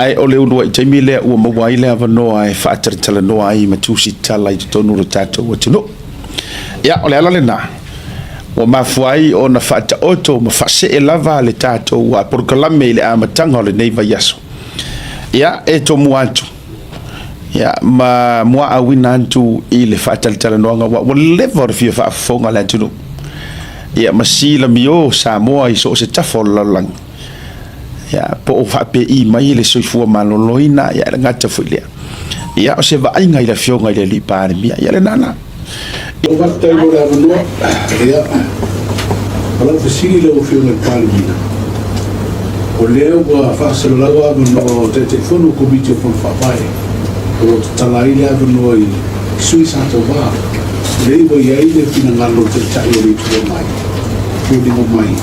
ai o le ulu te mile ua mawai le avano ai whaataritala noa ai ma Tusitala i tonu ro tātou wa tino. Ia, o le ala le nā. Wa mafuai o na whaata oto ma whase e lava le tātou wa porokalame i le amatanga o le neiva yaso. Ia, e to muantu. Ia, ma mua awina antu i le whaataritala noa wa lewa o fia whaafonga le antunu. Ia, ma sila mio sa moa i so se tafo lalang. Ya po o fa pe I mai le soifua maloloina ya le ngata fuile ya o se va ai ngai la fionga ile li Palemia ya le nana o va tai mo la no ya ala Fesili le o fionga Palemia o le o fa se la wa no te fono komite fon fa pai o Tali le no I Asiata Tautai le o ia ile fina ngalo te tai o le tu mai ko di mo mai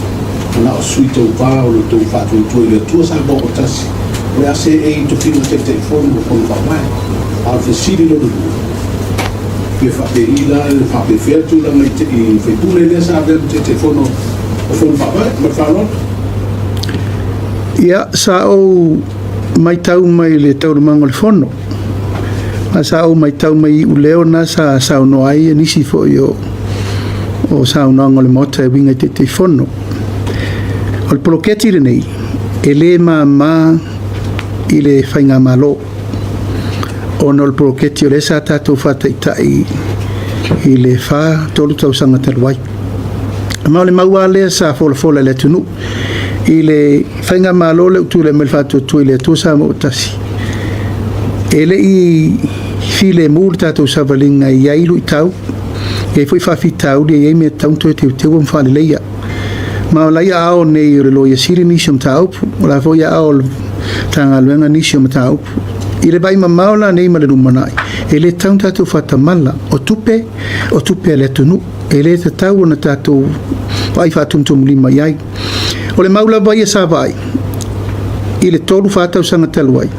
na o suito pa o to fa to le to sa bo tas o ya se e to fino te telefono con fa mai al Fesili lo do che fa pe ila fa pe fertu la mai te fe tu le sa be te telefono o fon fa mai ma fa lo ya sa o mai tau mai le tau mango le fono ma sa o mai tau mai u leona sa no ai ni si fo yo o sa no ngole mota winga te telefono o le poloketi le nei e le ma I le whainga malo o no le poloketi o le sa tātou whataitai I le wha tolu tau sanga taluai ma o le maua lea sa fola le tunu I le whainga malo le utu le melfato tui le tusa mo tasi e le I file mūle tātou savalinga I ailu I tau e fui whawhi tau le e me taunto e te utewa mwhale leia ma la ia ao nei o lo ia siri nisium taupu o la fo ia ao tanga luenga nisium taupu I le bai ma maola nei ma le rumanai e le taun tatu whatamala o tupe le tunu e le te tau na tatu wai whatumtum lima iai o le maula vai e sa vai I le tolu whatau sanga taluai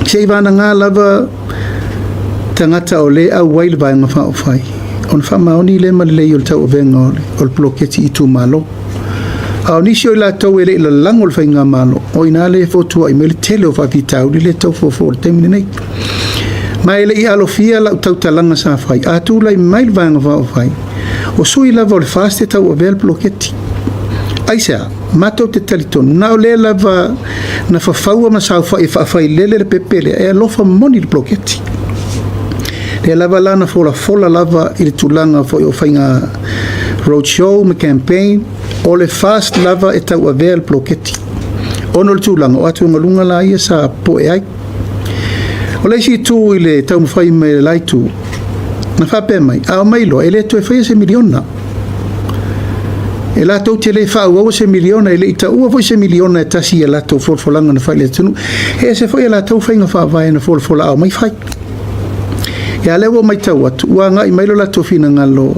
se ivana ngā lava tangata o le au wai le vai ngā whao whai o na whamaoni le ma le lei o le tau o venga o le ploketi I tu malo au nisi o la tau ele la lango le whainga malo o ina le fotua I mele tele o whawhitau li le tau fofo le temine nei ma ele I alofia la tau talanga sa whai a tu lai mai le vanga whao whai o sui lava o le faste tau o vel ploketi aisea matou te talitonu na o le lava na whawhaua ma sau whai whawhai lele le pepele e alofa moni le ploketi le lava lana fola lava I le tulanga o whainga roadshow ma campaign o le fast lava e tau avea le ploketi ono le tūlanga o atu ngalunga la ia sa po e ai o le isi tū I le tau mwhai mai le laitu na whape mai a o mailo e le tu e whaia se miliona e la tau te le whau au se miliona e le ita ua foi se miliona e tasi e la tau folfolanga na whai le tunu e se foi e la tau whainga whaavai na folfola au mai whai e a lewa mai tau atu ua ngai mailo la tau fina ngalo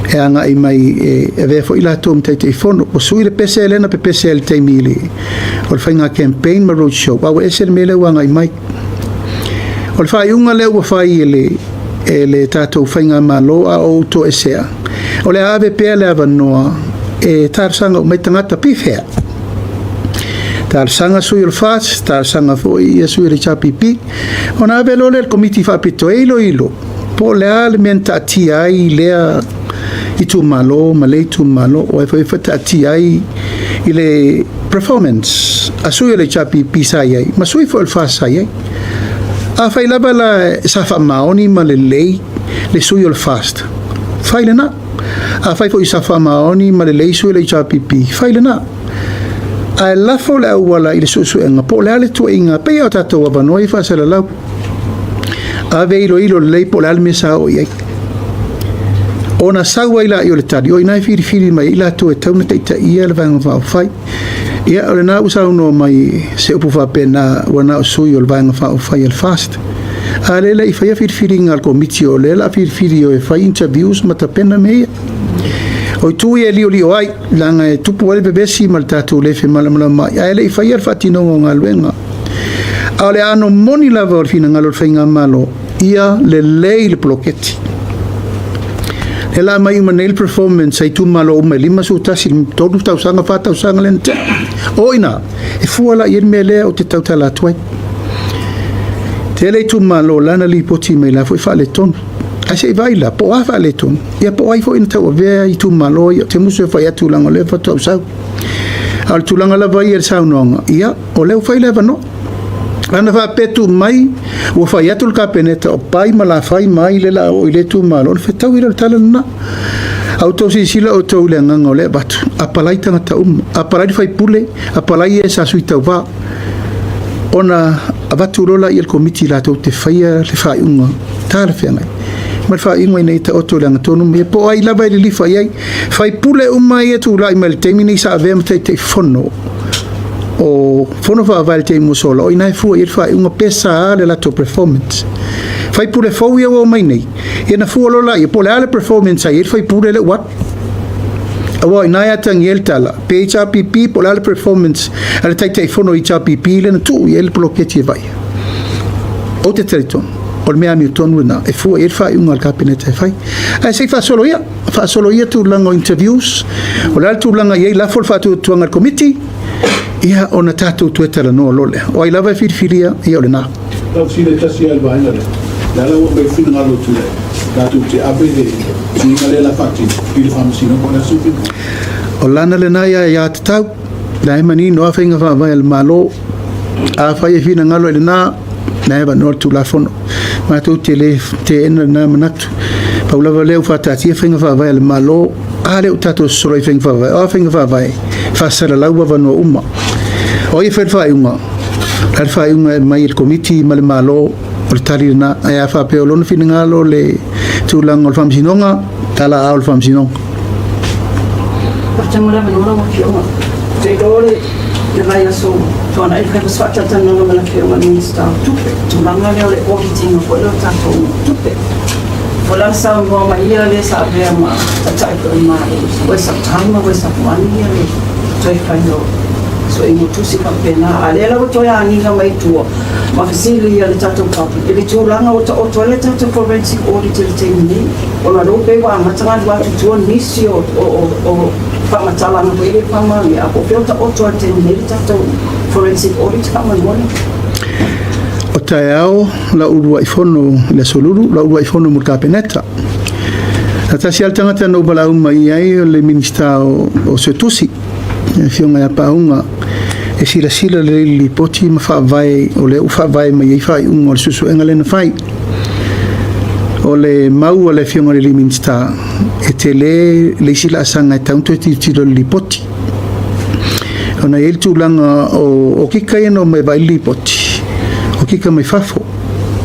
e anga I mai e vea fo I la tōm tei fono o sui le pese elena pe pese el tei mili o le whainga campaign ma roadshow au ese le mele wanga I mai o le whai unga leo wa whai e le tātou whainga malo a o to esea o le ave pea le avanoa e tārsanga o mai tangata pifea tārsanga sui o le fats tārsanga fo I sui le chapipi o na ave lo le komiti whapito ilo po le ale menta atia ai lea I tu malo ma le tu malo o e whaiwhata ati ai I le performance a sui le chapi pisai ai ma sui fo el fasai ai a whai lava la sa wha maoni ma le lei le sui o le fast whai le na a whai fo I sa wha maoni ma le lei sui le chapi pi whai le na a la fo le awala I le susu enga po le ale tu inga pe au tatou avanoi fa se la lau a ve ilo le lei po le ale me sa o iai ona saua ila I o le tali o inai whiri mai ila to e tauna teita ia le vanga whao whai ia o le nā usau no mai se upu whapena wana o sui o le vanga whao whai al fast a lela I whaia whiri ngal komiti o lela whiri o e whai interviews ma ta pena mea o tu e li o ai langa e tupu wale bebesi ma le tātou lefe malamala mai a ele I whaia al whatino ngā luenga a le ano moni lava o le whina ngalo le whainga malo ia le lei le ploketi e la mai uma nail performance ai tu malo uma lima su tasi tolu tau sanga fa tau sanga lente o ina e fuala i mele o te tautala tuai te le tu malo lana li poti me la foi fa le ton a se vai la po a fa le ton ia po ai foi in tau ve i tu malo ia te muso fa ia tu langa le fa tau sau al tu langa la vai el sau nonga ia o le fa le no ana fa petu mai o fa ia tu ka peneta o pai mala fai mai le la o ile tu malo fe tau ira tala na auto si sila o tau le nganga o le batu apalai tanga ta apalai fai pule apalai e sa sui tau va ona avatu rola i el komiti la tau te faia le fai unga tala fiangai mal fai inga nei ta oto le ngatonu me po ai lava le li fai pule umai e tu la i mal temini sa avem te fono o fono fa val te musola o ina fu il fai unga pesa le la to performance fai pure fau ia o mai nei e na fu lola i pole ale performance ai fai pure le what awa ina ya tangel tala PHRPP pole ale performance ale tai fono i HRPP le na tu i el blocketi vai o te territon o me ami tonu na e fu il fai unga cabinet fai ai sei fa solo ia tu lango interviews o la tu langa ia la fol fa tu anga committee ia ona tatu tu etala no lole o ai lava filia ia ole na tau sile tasi al baina le la o be fin ngalo tu le la tu te abede ni ngale la fati il fam sino ko na supi o lana le na ia tau la mani no afenga fa vai al malo a fa ia fin ngalo le na va no tu la fono ma tu te en na manatu paula valeu fa tati fenga fa vai al malo ale o tatu solo fenga fa vai o fenga fa vai fa sala la wa no umma o ia fa unga al fa unga mai il committee mal malo o tali na ia fa pe lo no finga lo le tu lang o fam sinonga tala al fam sinonga pertama la menora mo fioma te dole le vai aso tona il fa sfata tanno no la fioma minister tu lang le o auditing o lo tanto tupe Wala sa mo maia le sa vea ma ta ko ma we sa tama we sa mani le toi faino so i mo tusi ka pena ale la o toi ani na mai tu ma Fesili le tato ka ele tu langa o le tato forensic audit le teni o la do pe wa ma tanga wa tu nisi o pa ma tala na ele pa ma ya ko pe o to teni le tato forensic audit ka ma ngone o taeao la urua i fono le soluru la urua i fono mo kapeneta ata si altanga no bala uma ai le minister o se tusi fionga ya paunga e sila le li poti ma fa vai o le ufa vai mai fa un o susu engale na fai o le mau o le fionga le minister e te le sila sanga tanto ti lo li poti ona el tu langa o kika no me vai li poti kika mai fafo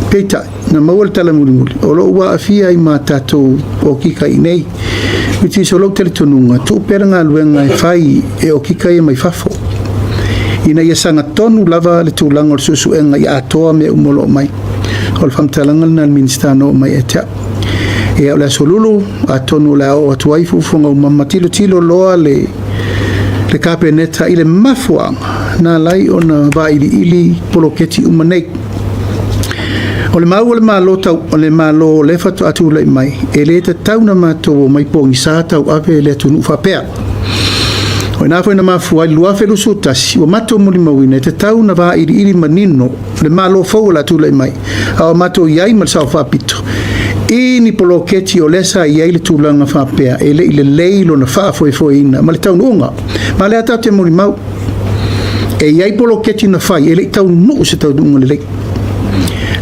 peita na mawal tala muri o lo wa afia i matato o kika inei miti so lo teletonunga tu peranga luenga fai e o kika i mai fafo ina ia sanga tonu lava le tulanga o susu enga i atoa me umolo mai o le famtalanga na ministano mai etea e o le solulu atonu la o atuaifu funga umamatilo tilo loa le kapeneta ile mafuanga na lai ona vai ili poloketi umanei o le malo tau o le malo le fatu atu le mai e le te tau na mato mai pongi sa tau ave le tunu fapea o na foi na mafu ai lua felu sutasi o mato muli mawine te tau na vai ili manino le malo fo la tu le mai a mato yai mal sa fapito ini poloketi o lesa yai le tulanga fapea e le leilo na fa foi ina mal tau nunga mal ata te muli mau e iai poloketi na fai ele tau nu se tau dunga le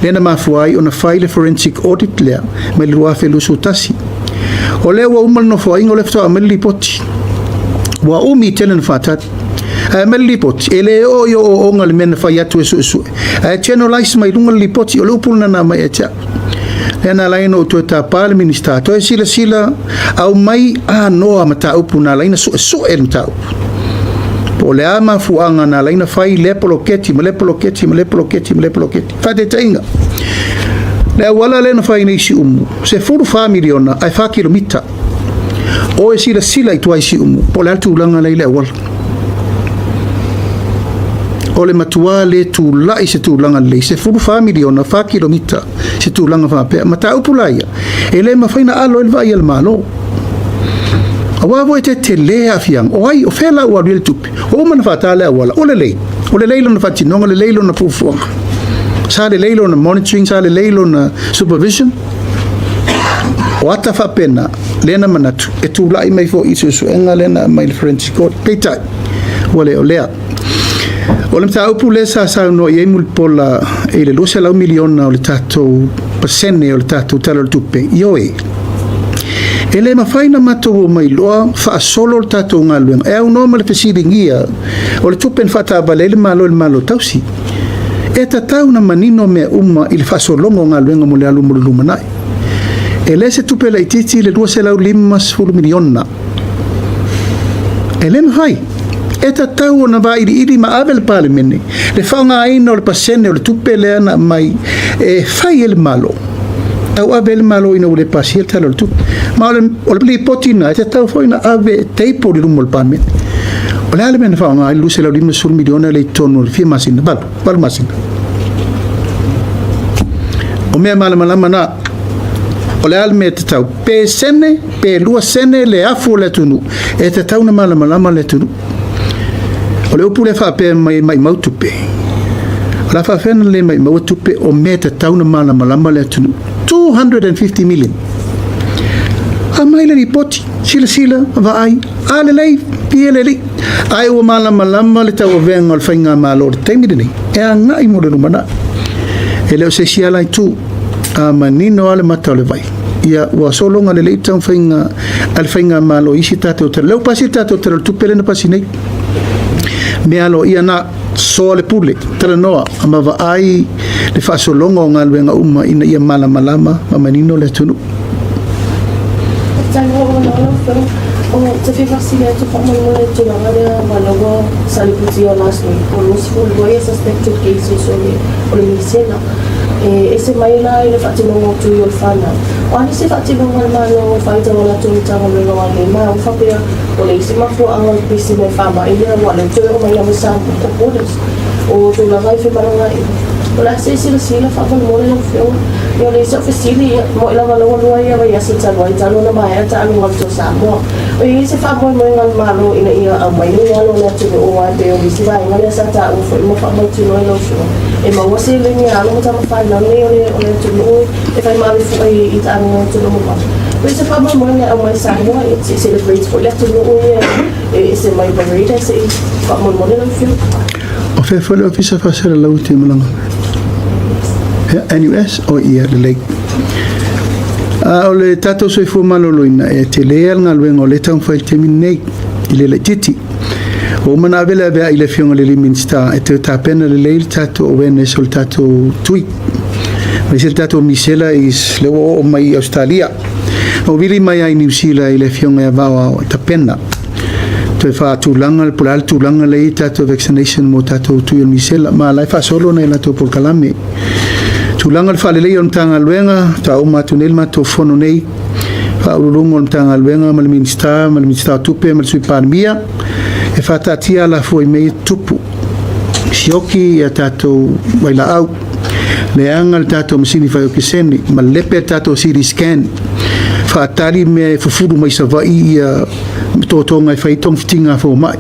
lena mafuai ona fai le forensic audit lea me lua felu sutasi o le wa umal no fai ngole fta ameli poti wa umi tenen fatat ameli poti ele o yo o ngal men fai atu su a channelize mai dunga li poti o lupul na mai echa lena laino to ta pal minister to sila au mai a no amata upuna laina su mta o le ama fuanga na laina fai le poloketi fate tainga le wala le na fai nei si se furu family ona ai fa kilomita o e sila i tuai si po le altu langa le wala o le matua le tu lai se tu langa le se furu family ona fa kilomita se tu langa fa pe mata upulaia ele ma faina alo el vai el malo Awa vo te le afiang. O ai o fela ua real tupi. O mana fatale awala. O le lei. O le leilo na fatinonga, le leilo na pufuanga. Sa le leilo na monitoring, sa le leilo na supervision. O ata whapena, lena manatu. E tu lai mai fo isu suenga lena mai le forensic court. Peitai. Wale o lea. O le mta upu le sa no i emul pola e le losa lau miliona o le tatou pasene o le tatou tala le tupe. Ioe. E le mawhaina matou o mai loa wha solo le tatou ngā luenga. E au noma le Fesili ngia o le tupe n whata le malo tausi. E tatau na manino mea uma i le wha solongo ngā luenga mo le alu mo le lumanai. E le se tupe la ititi le 2.5 miliona. E le mawhai. E tatau o na wa iri ma ave le Palemia. Le whaunga aina o le pasene o le tupe le ana mai e whai e le malo. Tau ave le malo ina ule pasi e tala le tupe. Ma o le pili potina e tatau fo ina ave teipo li rumo le Palemia. O le ale mena whaunga aina luse lau 5 miliona le tonu le fia masina. Balu masina. O mea malama na o le ale mea tatau pe sene, pe lua sene le afu le tunu. E tatau na malama le tunu. O le upu le whape mai mautupe. O la whawhena le mai mautupe o mea te tauna malama le tunu. 250 million. A mai le ripoti, sila, vaai, a le lei, pia le li. Ai ua malama le tau o venga o le whainga malo o le teimiri nei. E a ngai mo le rumana. E leo se sialai tu, a manino ale mata o le vai. Ia ua solonga le leitau whainga, al whainga malo isi tate o te leo pasi tate o te tupele na pasi nei. Mea lo ia na so le pule tala noa ama va ai le whaasolonga o ngā luenga uma ina ia malama ma manino le tunu. O te whiwhasi le tu whamano le tunanga rea malawa saliputi o last week o lusiful boy suspected cases o le misena. E se mai la i le whatinonga tu i o le whana. O ani se whatinonga le mano o whaita o la tunitanga me loa le maa o whapea o le isi mafo anga le pisi me whama i lea wale tue o mai ame sampu o polis o tu la gai whimaranga i. O la se sila whaman mole o whio. I o le isa o Fesili mo ila malawa lua ia wai asa tanwa i talo na mai ata anu ngal to Samoa. O i se whamoy mo ngal malo ina ia a mai ni alo na tunu o wa te o visi vai ngal asa ta o fo mo whamoy tunu ilo whio. E ma wasi le ni alo mo tama whai nal ni o le tunu e whai mawi fu i ta anu tunu mo. O i se whamoy mo ngal a mai Samoa it celebrates for le tunu o ia e se mai barita se whamoy mo ngal whio. O whewhale o fisa whasera lau te malanga. NUS o ia le lake. O le tatou soifua maloloina e te lea ngā luenga o le tau whai te minei i le titi. O mana avele avea i le fionga le Minister e te tāpena le leil tatou o wene so le tatou tui. Mai se le tatou misela i le o mai Australia. O vili mai ai New Zealand i le fionga e vawa o tapena. Te wha tūlanga, le pula tūlanga le i tatou vaccination mo tatou tui o misela. Ma lai wha solo nei latou por kalame. Tūlanga le whalelei o mtanga luenga, ta o matu nel matu fono nei, wha ururungo o mtanga luenga, ma le minister tupe, ma le sui Palemia, e whatatia la fo i mei tupu. Sioki e tatou waila au, le anga le tatou masini whai o kiseni, ma lepe tatou siri scan, Tali me fufuru mai sa vai ia tōtonga i whaitong fitinga fo mai.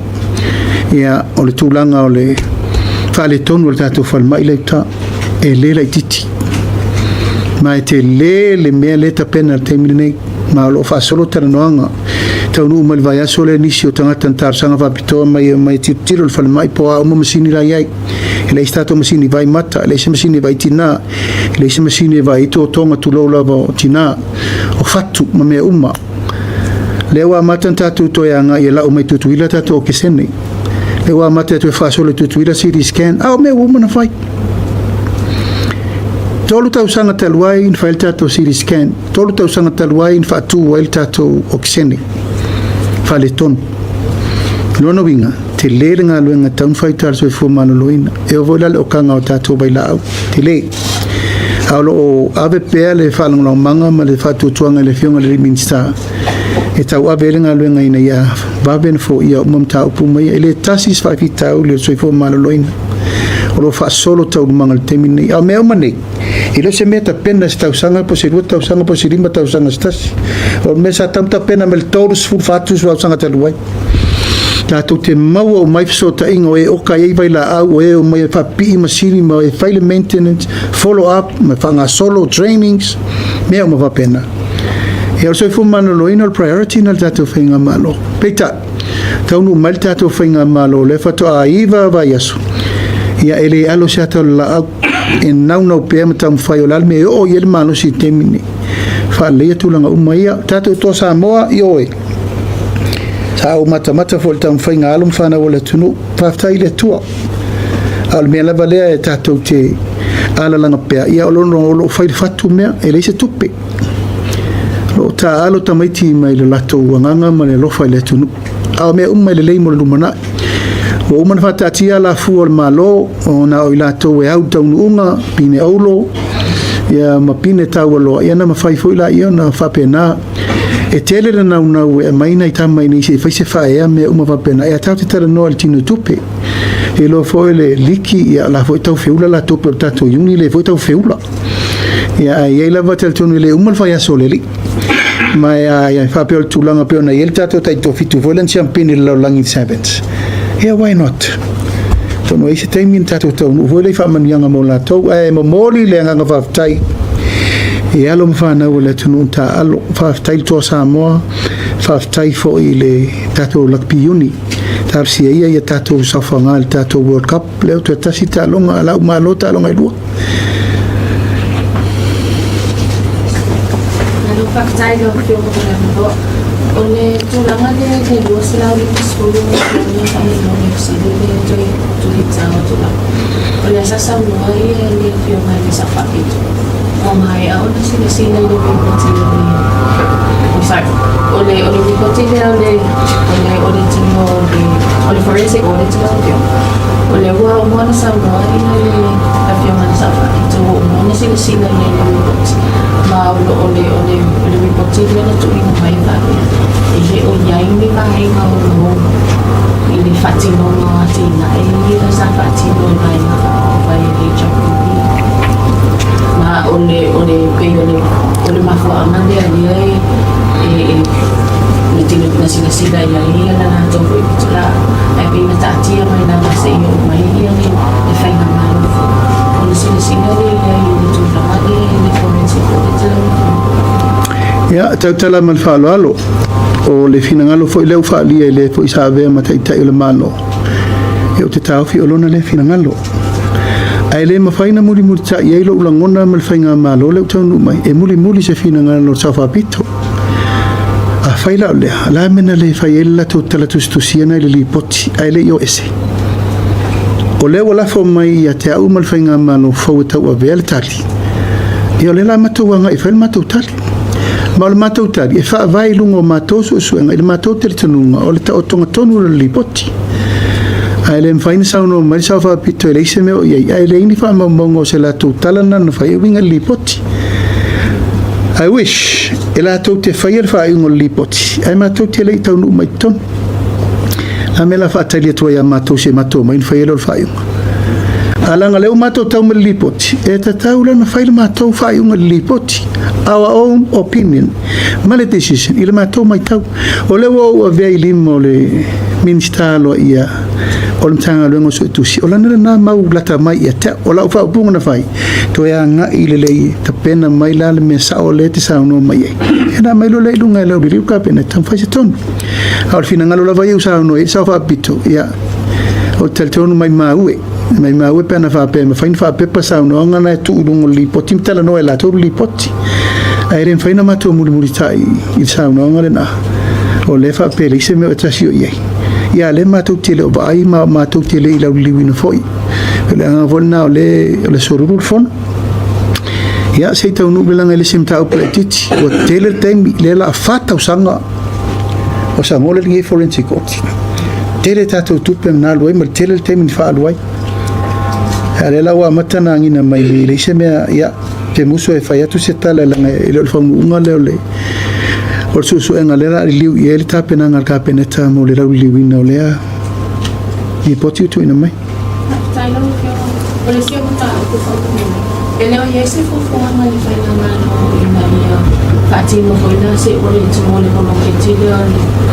Ia o le tūlanga o le whale tonu o le tatou whalmai le ta. E le lai titi ma e te le mea le tapena le teimini nei ma o lo whaasolo tana noanga taunu umali vai aso le nisi o tangata ntarasanga whapitoa mai tiro le whalemai po a uma masini rai ai e le istato masini vai mata e le isa masini vai tina e le isa masini vai ito tonga tulou lava o tina o fatu ma mea uma le wa mata ntatu toianga i la umai tutuila tatu o kesene le wa mata tu whaasolo tutuila siri scan a o mea uma na whai tolu tau sanga taluai in fail tato siri scan tolu tau sanga taluai in fatu wail tato oksene fale ton lono winga te le nga luenga taun fai tar so fu manoloina e o vola o kanga o tato baila au te le aulo o ave pele falang no manga ma le fatu tuanga le fionga le minsta e tau ave nga luenga ina ya baben fo ia mom tau pu mai ele tasis fai tau le so fu manoloina o lo fa solo tau manga le temini a me o mane Ilo se mea ta pena se tausanga po se rua tausanga po se rima tausanga stasi. O me sa tam ta pena mel todos fu fatus wa sanga taluai. Tātou te maua o mai fisota ingo e oka e vai la au e o mai whapi i masiri ma e faile maintenance, follow up, ma whanga solo trainings, mea o ma wapena. E au soi fu mano lo ino priority na tātou whainga malo. Peita, taunu mai tātou whainga malo, le whato a iwa vai asu. Ia ele alo se atau la au, e nau nau pēr ma tamu whai o lalme e o i ele malo si temini. Wha lea tūlanga umaia, tātou tō Samoa i oe. Sa o mata fo le tamu whainga alum whana o le tunu, whaftai le tua. Al mea lava lea e tātou te alalanga pēr. Ia o lono o lo whai whatu mea, e leise tupe. Lo ta alo tamaiti mai le lato wanganga ma le lofa le tunu. Ao mea umai le leimo le lumana. O umana whatatia la fu o le malo, o na o i lato e au taunu unga, pine aulo, ia ma pine tau alo, ia na ma whaifo ila ia na whapena. E tele le nau nau e maina i tamai ni se whaise whaea mea uma whapena. E a tau te tara noa le tino tupe. E lo foi le liki, ia la foi tau feula la tupe o tato yuni le foi tau feula. Ia ai ei lava tel tonu le umal whaia so le li. Ma ia whapeo le tūlanga peo na iel tato tai to fitu volan champini le laulangi sevens. Ia why not? Tono eise teimin tato tau nu voile whamanianga mo la tau. E mo moli le anganga whaftai. E alo mwhanau le tunu ta alo whaftai toa Samoa, whaftai fo i le tato lakpiuni. Tarsi ia ia tato sawhanga le tato World Cup, leo tu tasi ta longa, alau malo ta longa i lua. Nalo whaftai leo whio mo kona mbo, o le tūlanga le te lua sila o le skulu o le whai no le Fesili le toi Tusitala o tūlanga. O le asasau noa i le whio mai le sa whapito. O mai a ona sina i le wipoti o le wipoti o le tino o le forensic audit o le ua o moana sa noa i le whio mai sa whapito o moana sina i le wipoti. Ma o le wipoti le na tui na mai whare. E he o iai mi wahe nga o lo i le whatino ngā tina e le sa whatino nai nga whai e chakupi. Ma o le mafua amande alia le tino na sina ia ia na tofu i pitula e pina tatia mai na mase i o mai ia le whainga malo o le sina le le tūlanga le forensic audit. Ia, tautala mal whaaloalo. O le finangalo fo i leo whaalia i le fo i sa vea mataitai o le malo. E o te tauwhi o lona le finangalo. Ai le mawhaina muli ta i eilo ulangona mal whainga malo leo taunu mai. E muli se finangalo sa whapito. A whaila o lea, la mena le whaiela tau tala tustusiana i le lipoti. Ai le i o ese. O leo lafo mai a te au mal whainga malo fau tau a vea le tali. E o le la matauanga i whail matau tali. Ma o le mātou tari, e wha vai lunga o mātou suenga, i le mātou teri tanunga, o le ta o tonga tonu le lipoti. Ai le mwhaina sauno, mai sao whapito e leise meo iei, ai le ini wha maunga o se la tau talana na whai winga lipoti. I wish, e la tau te whai al whai unga lipoti, ai mātou te lei tau nu mai tonu. A me la wha atailia tua ia mātou se mātou, mai whai al whai unga. Alanga leo mātou tau me lipoti, e ta tau lana whai le mātou whai unga lipoti. Our own opinion, male decision, ila mātou mai tau. O leo o a vei limo le minista alo ia, o le mtanga luengo so etusi. O lana na mau lata mai ia te, o lau wha upunga na whai. To ea nga i le lei, ta pena mai la le mea sao le te sao no mai ei. E na mai lo lei lunga e lau biriu ka pena, tam whai se tonu. Aol fina ngalo la vai u sao no e, sao wha pito, ia. O tel tonu mai maue. Mai maue pena wha pe, ma whain wha pepa sao no, ngana e tu urungo li poti, mtala no e la tau li poti. Ai ren whaina mātua muri tai i sao no ngare na. O le wha pere i se meo etrasi o iei. Ia le mātou tele o baai, mātou tele i lau liwi na foi. Le anga vona o le soruru fona. Ia se tau nubi langa le simta au titi. O tele taimi le la whata o sanga. O sa ngole lingi forensic audit. Tele tātou tupe mna aluai, ma tele taimi ni wha aluai. Le la wa matana ngina mai le se mea ia. Te muso e whai atu se tala langa e leo whaunga leo le o susu e ngalera i liu i e le tāpena ngal kāpeneta mo le rau liu ina o lea i poti utu ina mai. Tai lau o le fia mata o te whaunga Ele o ye se fofo ma le fai na mano ina ia fatino ko ina se o le timo le kono ke tilo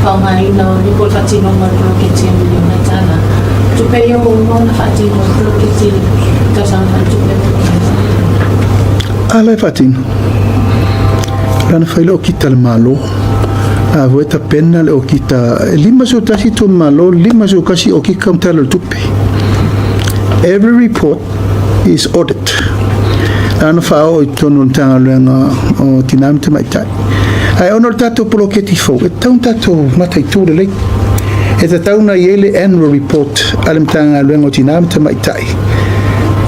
ka mai na ni ko fatino ma kono ke tilo ni na tana tu pe yo no na fatino kono ke tilo ka sa fa tu pe ala fatino lana failo kita le malo a vueta pena le o kita lima so tasi to malo lima so kasi o kika mtalo tupe. Every report is audit. Ana fao i tonu tanga luenga o tinam te maitai. Ai ono tato poloketi fo, e taun tato matai tūre lei. E ta tauna iele annual report alem tanga luenga o tinam te maitai.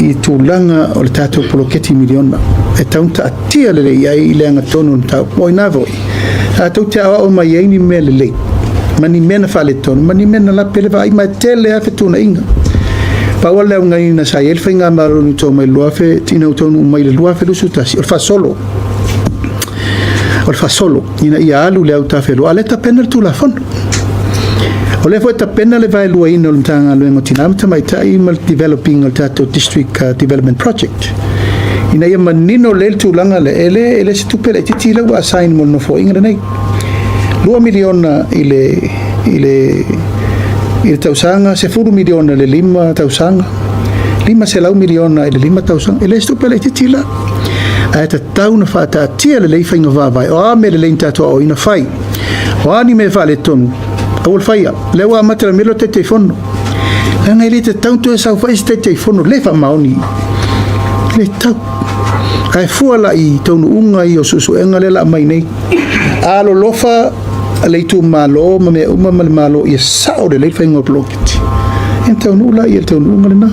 I tūlanga o le tato poloketi miliona. E taun ta atia le lei ai leanga tonu tau. Moi na voi. A tau te awa o mai eini mea le lei. Mani mena fale tonu, mani mena la pele vai mai tele afe tuna inga. Pa wala ngai na sa el fainga maro ni to mai luafe tina utonu mai le luafe lu sutasi o fa solo ina ia alu le auta felo ale ta penal tu la fon o le foi ta penal le vai lua ino tanga lu ngotina mta mai ta i mal developing al tato district development project ina ia manino le tu langa le ele se tu pele titi la wa sign mo no fo inga nei 2 miliona ile il tausanga se furu miliona le 5 tausanga 5 se lau miliona le 5 tausanga ele stupele titila a ta tauna fata tia le fainga va vai o me le lenta to o ina fai o ani me vale ton o faia le wa matra melo te telefono nga ile te tanto sa fa este telefono le fa mauni le tau ai fuala i tonu unga i o susu enga le la mai nei alo lofa le tu malo me uma malo ia sao de le fainga blocket então no la ia teu no na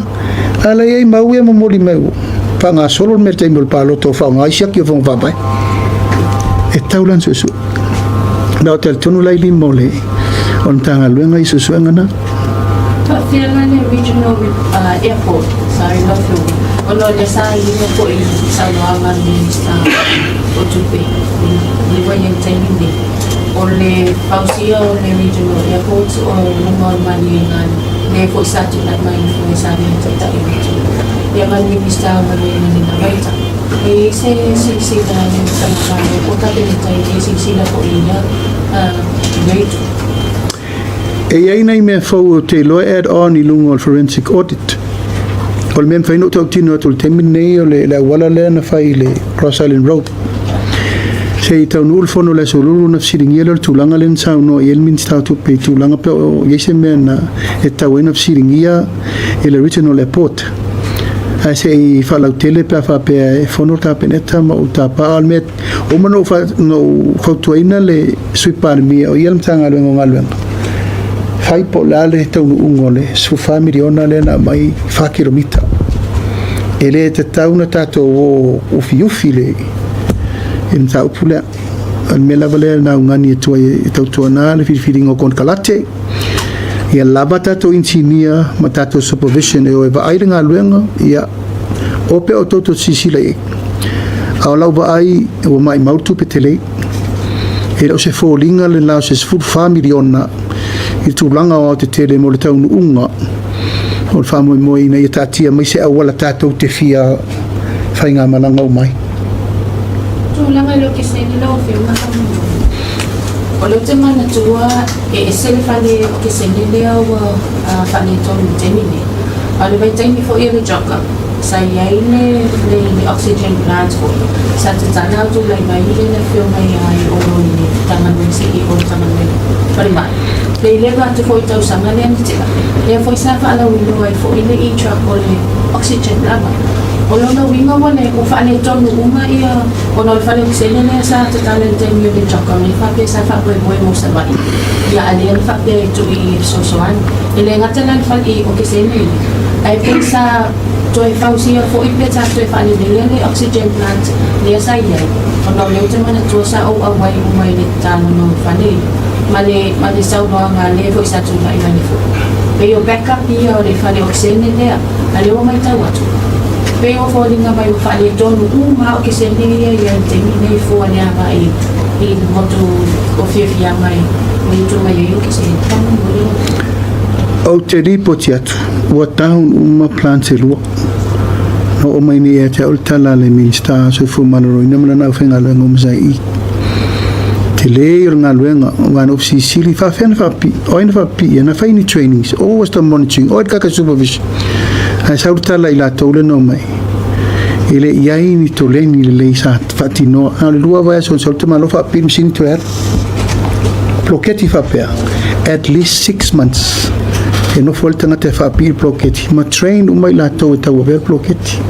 ala ia mau ia momoli meu panga solo me te mol palo to fa ngai sia que vão va bai e taulan susu na hotel tonu la ili mole on tanga luenga i susu ngana ta fianga regional airport sai no fu ono le sai no po i sa no anga ni sta o tupe ni voy a entender ole pausia ole regional airport o normal maningan ne foi satu na mai foi sabe tata e ya mani pista mani na baita e se da ne tata o ka de tai se da ko ina great e ai nei me fo te lo add on i lungo forensic audit ol mem fai no to tino to termine ole la wala le na fai le Cross Island Road sei tau nul fono le solulu na siringiela tulanga len sa no el min sta tu pe tulanga pe yese mena e tau ena siringia el original airport ai sei fala tele pe fa pe fono ta peneta ma uta pa almet o mano fa no fautuina le sui Palemia o yelm tanga lo ngalwen fai polale tau ungole su familiona le na mai fa kilomita ele te tau na tato o fiufile in tau pula al mela vale na ngani tu e tau tuana le filingo kon kalate ia labata to insinia matato supervision e o va airinga luenga ia ope o toto sisila e ala va ai o mai mautu petele e o se folinga le la se fu familiona i tu langa o te tele mo le tau unga o famo mo ina ia tatia mai se awala tato te fia fainga malanga o mai tulanga lo ke se ni lo fe ma o lo te mana tua e se le fale ke se ni le o fale to te ni o le vai taimi fo ia le joka sa ia le oxygen plant fo sa te tana tu lai mai le na fe mai ai o lo ni tanga no se i o tanga no pare mai le va te fo tau sanga le ni te le fo sa fa la window ai fo ile i truck o le oxygen lava o lo no winga wale o fa le tonu uma ia o no fa le selene sa te talente mi le choka mi fa pe sa fa boy mo sa vai ia ale fa pe tu i so an ele ngata lan fa i o ke selene ai pe sa to e fa usia fo i pe sa to e fa le oxygen plant le sa ia o no le te mana to sa o awai o mai le tanu no fa le male sa no nga le fo sa tu mai ni fo pe yo backup ia o le fa le oxygen le ale o mai ta watu peo folinga mai o fale tonu uma o ke se nea ia te mine fo ane ava i motu o fia mai o tu mai o ke se tamu o te ripo tiatu ua taun uma plan se lua no o mai ni e te Tala le minista so fu maloro ina mala na fenga le ngom sai te le ngā luenga wan of Fesili fa fen fa pi o ina fa pi na fa ni trainings o was the monitoring o ka supervision ai sa Tala ila tole no mai ile iai ni tole ni le sa fatino al lua va so solto malo fa pi sin tuer ploketi fa per at least 6 months e no folta na te fa pi ploketi ma train umai la to ta over ploketi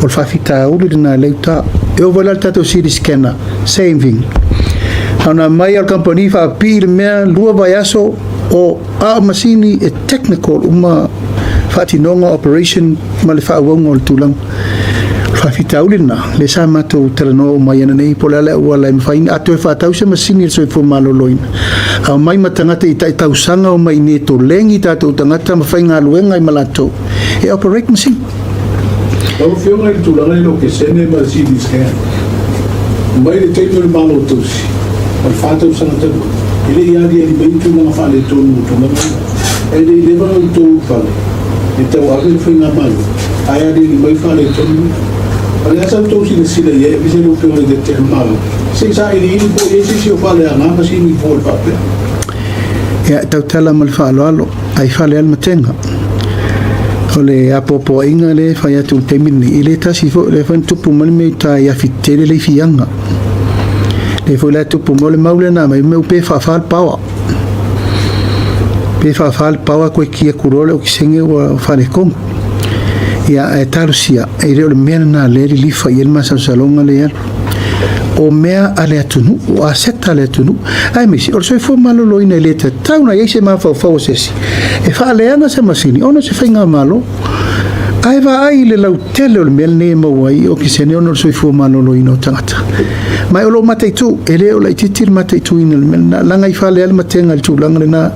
o fa fita o le na leuta e o vola tato si scanner saving ana mai al company fa pi me lua vai aso o a masini e technical uma fatinonga operation ma le fa wonga o tulang fa fita o na le sa mato teleno mai ana nei pola le wala me fain ato fa tau se masini so fo malo loin a mai matangata i tau sanga o mai ne to lengi tato tangata ma fainga luenga i malato e operate machine o fio ngai tulanga lo ke sene ma si discan mai le tei no malo tosi o fato sanga te ile ia dia di bem tu na fa le to no to ma e de le va no to fa e te wa ke fainga malo aya di mai fa le to ale sa to si le sile ye bi se lo fio le te malo se sa ili po ye si o fa le ana ma si mi po pa ya tau tala mal fa alo ai fa le al matenga ole apopo inga le fa ya tu temini ile ta si fo le fa tupu mal me ta ya fitele le fianga le fo la tupu mole maule na mai me pe fa power ko ki kurole o kisenge wa fa le kom ya tarsia e le mena na le li fa yel ma sa salonga le ya o mea ale atunu o aseta ale atunu ai misi o so fo malo lo ina leta tauna yese ma fa sesi e fa ale ana se masini ono se fainga malo ai va ai le lau tele o mel ne mo wai o kisene ono so fo malo lo ina tangata mai o lo mate tu ele o la titir mate tu ina mel na langa i fa le al matenga tu langa na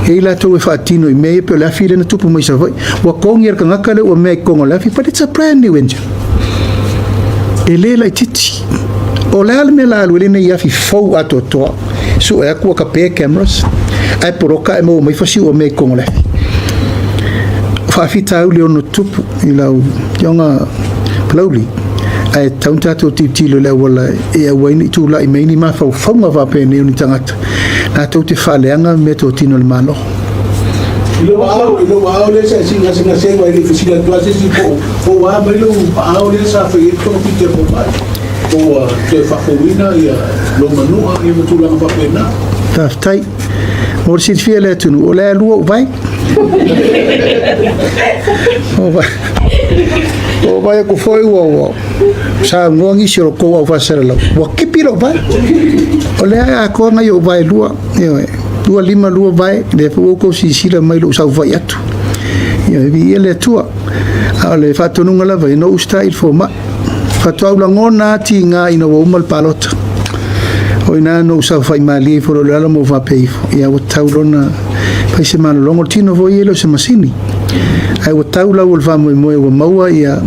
e la to fa tino i me pe la file na tupu mai sa vai wa konger ka ngakale o me kongo la fi but it's a brand new engine ele la titi o le alme la alwele ne ia fi fau ato toa su e kua ka pe cameras ai poroka e mo mai fasi o me kongo le fa fita uli ono tupu i lau yonga plauli ai taunta to titilo le wala e waini tu la i meini ma fa fonga va pe ne uni tangata na to te faleanga me to tino le malo ilo wa le sa singa se wa ile fisila to asi po wa mai lo pa le sa fa to pite po mai o te whakowina ia lo manua i matulanga whapena. Taftai, mor si fia le tunu, o le lua o vai? O vai ko foi o sa ngongi si ro ko o fasera lo. Wa kipiro vai? O le a ko ngai o vai lua, lua lima lua vai, le fo ko si sila mai lo sa vai atu. Ia vi ele tua. Ale fatto nunga la vai no style for ma fatua la ngona ti nga ina wo mal palot o ina no sa fai mali for la mo va pe ia o taulona pai se man longo tino vo yelo se masini ai o taula o va mo o maua ia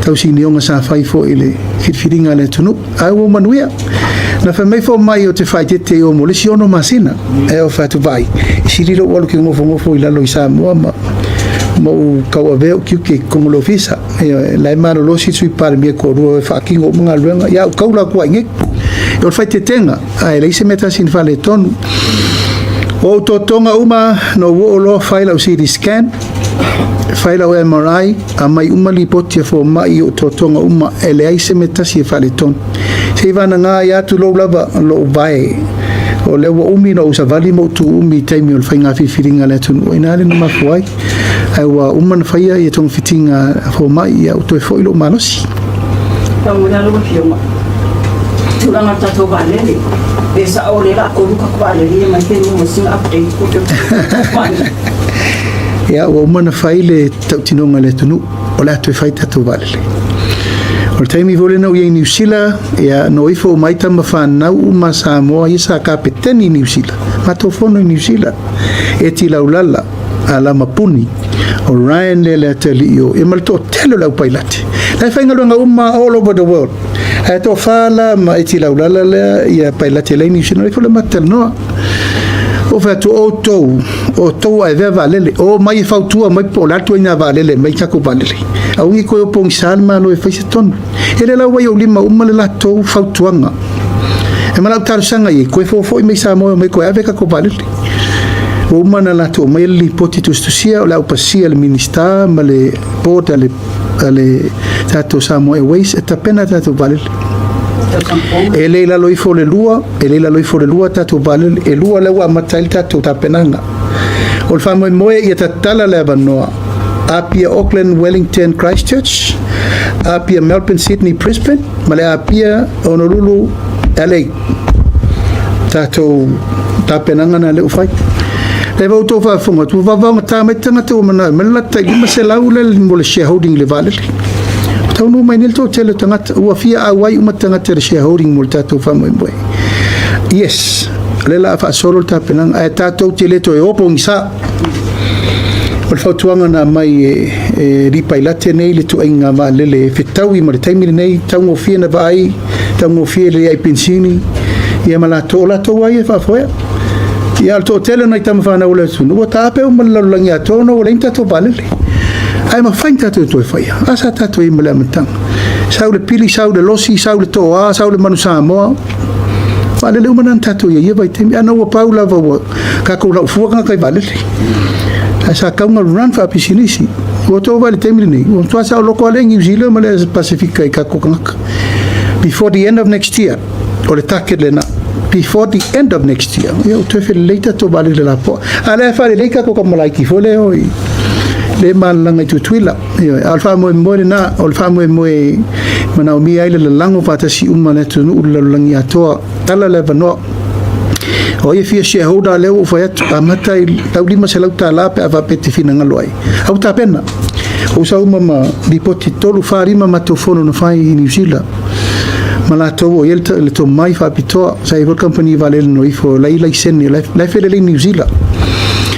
tau sini onga sa fai fo ile firinga le tunu ai o manuia na fa mai fo mai o te fai te o mo le siono masina e o fatu vai sirilo o lo que mo fo ila lo isa mo mo kawaveo kiuke como lo visa la mano lo si sui Palemia ko ro fa kingo mga luenga ya kaula ko nge o fa te tenga ai le se meta sin fale ton o to tonga uma no wo lo faila si scan faila o MRI a mai uma lipoti fo mai o to tonga uma ele ai se meta si fale ton se vana nga ya tu lo lava lo vai o le wo umi no sa vali mo tu umi taimi o fainga fi firinga le tun o ina le ma foi ai wa umman faia ia tong fitinga fo mai ia o to fo ilo malosi tamu na lo fioma tu la mata to vale e sa o le la ko ka vale ia mai ke mo sin update ko te ia wa umman faile tautinonga le tunu o la to faita to vale o taimi vole no ia New Zealand ia no ifo mai tama whanau uma Samoa ia sa kapeteni New Zealand matofono New Zealand e ti laulala ala mapuni o Ryan le tali o e malto telo lau pailati la fainga longa uma all over the world e to fala ma e ti laulala le ia pailati le New Zealand ifo le matel no o fa tu o to ai veva lele o mai fautua mai pola tu ina valele mai ka ko valele au ngi ko pong sal ma lo e faisa ton ele la wa yo lima umale la to fautuanga e mala tar sanga ye ko fo me sa mo me ko ave ka ko vale o mana la to me li potitus to sia la pasia le minister male port ale tato sa mo e weis e tapena tato vale ele la lo ifo le lua tato vale e lua le wa matai tato tapenanga o famo mo e tatala le vanoa apia Auckland, Wellington, Christchurch, apia Melbourne, Sydney, Brisbane, male apia Honolulu, LA. Tato tapenanga na le ufai. Le vau to fa fonga tu va ta metanga to mana mela ta gima se laule mo le shareholding le vale. Tau no mai nel to tele tanga ua fia awai uma tanga te shareholding mo tato fa mo boy. Yes. Le la fa solo tapenanga e tato tele to e opo ngisa. O le fautuanga na mai ripailate nei le tuainga ma lele fitaui ma le taimiri nei taungo fia na vai taungo fia le ai pensini ia malato la to ai fa foia ia alto tele na tama fa na ule sunu o tape o malalangi ato no le inta to valele ai ma fainta to faia asa tato i mala matang sau le pili sau le losi sau le toa sau le manusa mo valele umanan tato ia vai temi ana o paula va ka ko la fuanga kai valele asa kaunga run fa pisilisi o to vale temri nei o to sa loko ale New Zealand male Pacifica ka kokanga before the end of next year o le takele na before the end of next year yo to fe later to vale la po ale fa le ka ko malai ki fole o le malanga tu twila yo alfa mo na alfa mo mana mi ai le lango pata si umane tu la langi ato tala le vano o ia fia shareholder leo fa ya amata tau lima se lauta la pe ava peti fina ngaloi au ta pena o sa uma di poti tolu fa rima matofono no fai in New Zealand mala to o yel le to mai fa pito sai vol company vale no ifo la sen la fele le New Zealand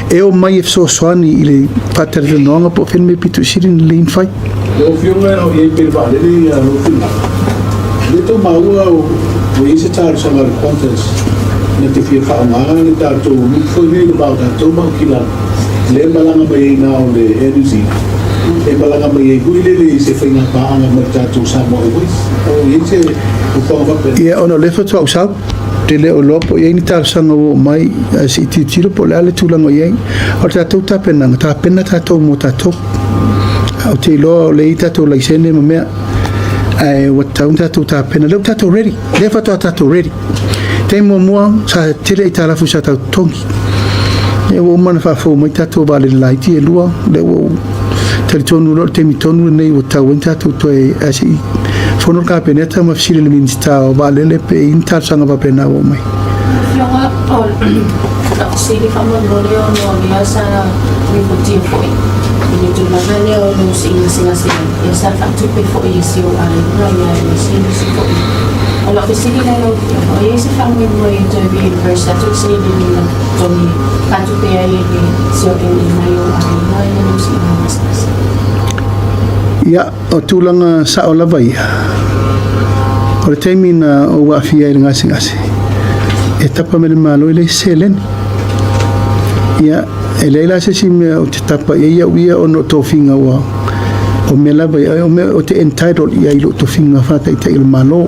e o mai so swani ile pater de no po filme pito sirin le fai o filme o ye pe vale le no filme le to maua o ise tar sa mar contest na te fia whaonga le tātou mufo nei le bao tātou mau ki la le malanga mai na o le eruzi e malanga mai e hui le se whainga paanga mai tātou sa mo e wais o i se o whaonga pena ia ono le fatu au sau te le o lopo i ni tātou sanga o mai si ti tiro po le ale tūlanga i o tātou tāpenanga tāpena tātou mo tātou o te loa le i tātou laisene ma mea wa tātou tātou tāpena leo tātou ready le fatu a tātou ready te mua sa tele i tala fusa tau tongi e o mana fa fo mai tato vale lai ti e lua le o te tonu lo te mi tonu nei o tau en tato to e asi fono ka peneta ma Fesili le minista o vale le pe inta sanga va pena o mai Yonga o la Fesili fa mo no le no ya sa mi puti foi ni tu na vale o no singa ya sa fa tu pe foi si o ale no ya ni si foi la Fesili la lo o ese family mo ito bi versa to say ni na toni kanto pe ai ni si o ni mayo ai no si mas ia o tūlanga sa o lavai o le teimina o wafia i ngasi e tapa me le malo i le selen ia e leila se si mea o te tapa ia uia o no tofinga o me lavai o te entitled ia i lo tofinga fata i te il malo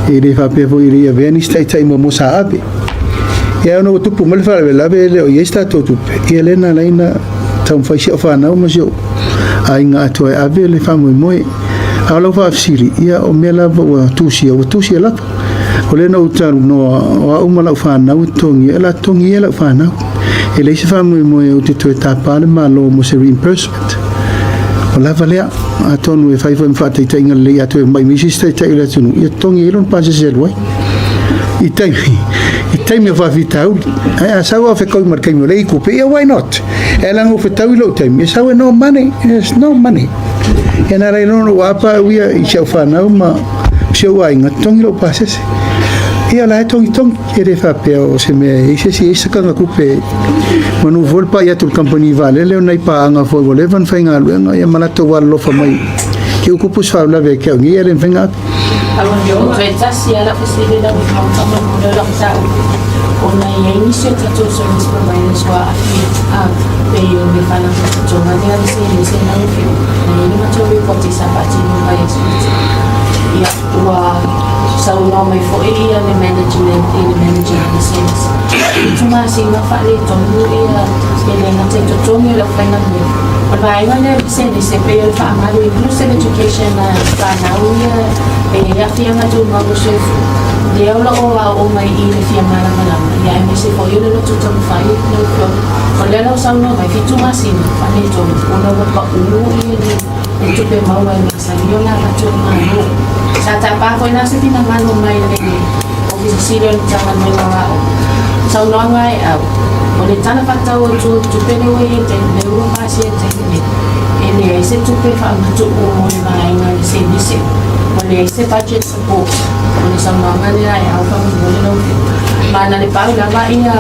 e le fa pe voi ria veni stai mo sa abe ia no tu pu mal fa le lave le o ia sta to tu ia le na laina tam fa si fa na mo jo ai nga to e ave le fa mo alo fa Fesili ia o me la o tusia la o le no taru no o uma la fa na tongi la fa na e le fa mo o te to etapa le malo mo se reimbursement o la valea a tonu e fai fa te tenga le atu mai mi siste te ile tunu e tongi ilon pa se selwai i taimi fa vitau a sa wa fe ko mar kai mo le ku pe why not ela ngo fe tau lo taimi sa we no money is no money e na re no wa pa wi i se fa na ma se wa inga tongi lo pa se ia la tongi e re fa pe o se me se si se ka ku pe manu vol pa ia tu company vale le nai pa anga fo le van fa nga lu nga ia mala to wa lo fa mai ke ku pu sa la ve ke ngi ere venga alon yo se ta si ala Fesili la mo ka mo la sa ona ia inisio tatou service providers wa peo me whana tonga nea se nau whio na ini matou report i sapati nunga i asumiti ia ua saunga mai fo ia le management i le manager i sense i tunga singa whale tonu ia le ngate to tongi le whaina me o vainga le sense se peo i whaamaru inclusive education na whanau ia ia whia ngatu mamu sefu Dia ula o mai I le fia mara malama. Ia e mese po ile lo tuta mawhai no kio. O lela o sauno mai fitu masina. Pane tomi. Una wapa unu I ni tupe maua I nasa. Io na rato manu. Sa tapa ko nasa tina manu mai le ni. O visisiro ni tangan mai mawao. Sauno ngai au. O le tana patau o tupe ne wei te. Le uru masi e te ni. E ni e se tupe wha matu o mo le mai ngai se nise. O le se budget support. Oleh sama ngani ai au pa boleh no mana le pau lama ia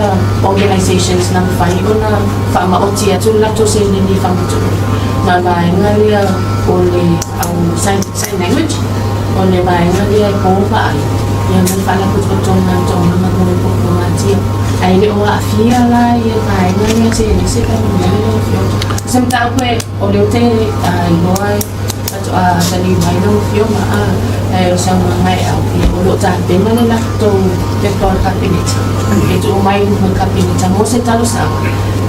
organizations na fai ona fa ma otia tu la to se ni fa tu na ba ngani oleh au sign language oleh ba ngani ai ko pa yang men fa la ku to na ko ko matia ai le o afia la ia ba ngani se ka ni no semta ko oleh te ai noi Tali mai no fio ma o sama mai au o lo ta te mane la to vector cabinet e tu mai no cabinet mo se talo sa